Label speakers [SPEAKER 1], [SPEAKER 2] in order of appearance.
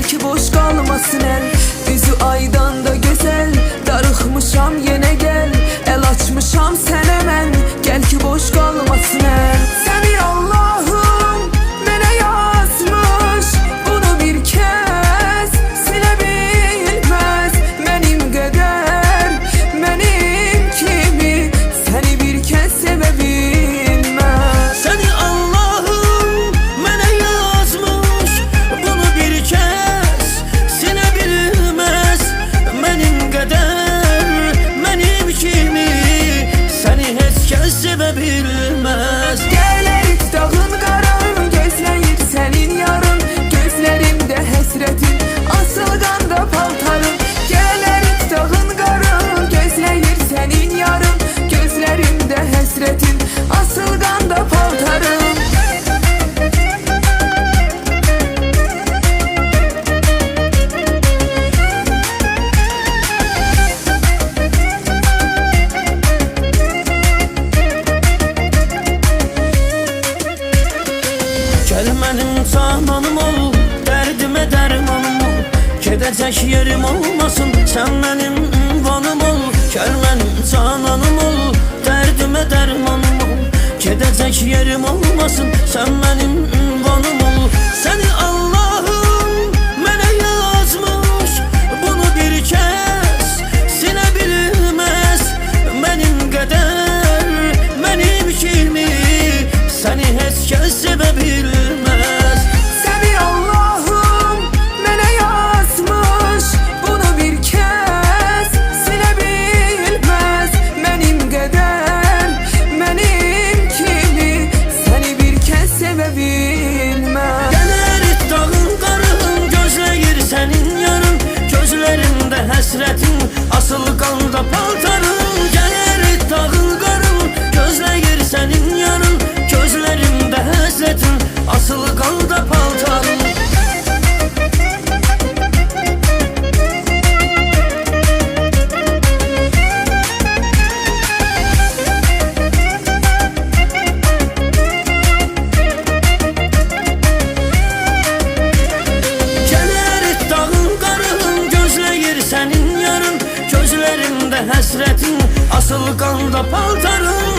[SPEAKER 1] ki boş kalmasın el. Üzü aydan da güzel, darıxmışam yine gel. El açmışam sen hemen, gel ki boş kalmasın el. Seni Allah'ım mənə yazmış, bunu bir kez silə bilməz. Mənim qədər, mənim kimi səni bir kez sevə bilməz.
[SPEAKER 2] Seni Allah'ım mənə yazmış, bunu bir kez silebilmez. Benim kadar, benim kimi seni heç kəs sevə bilməz.
[SPEAKER 1] Gəlir dağın qaran, gözləyir sənin yarın. Gözlərimdə həsrətin, asılqanda paltarın. Gəlir dağın qaran, gözləyir sənin yarın. Gözlərimdə həsrətin, asılqanda paltarın.
[SPEAKER 2] Gel mənim cananım ol, dərdimə dərmanım ol. Gedəcək yerim olmasın, sən mənim ünvanım ol. Gel mənim cananım ol, dərdimə dərmanım ol. Gedəcək yerim olmasın, sən mənim ünvanım ol. Səni Allah'ım mənə yazmış, bunu bir kez silə bilməz. Mənim qədər, mənim kimi səni heç kəs sevə bilməz.
[SPEAKER 1] Səni Allah'ım mənə yazmış, bunu bir kez silə bilməz. Mənim qədər, mənim kimi səni bir kez sevə bilməz.
[SPEAKER 2] Gələr dağın qarın, gözləyir sənin yarın. Gözlərində həsrətin, asıl qanda paltarın. Gələr dağın qarın, gözləyir sənin yarın. Gözlərində həsrətin, asıl qanda paltarın. Gələr dağın qarın, gözləyir sənin yarın. Gözlərində həsrətin, asıl qanda paltarın.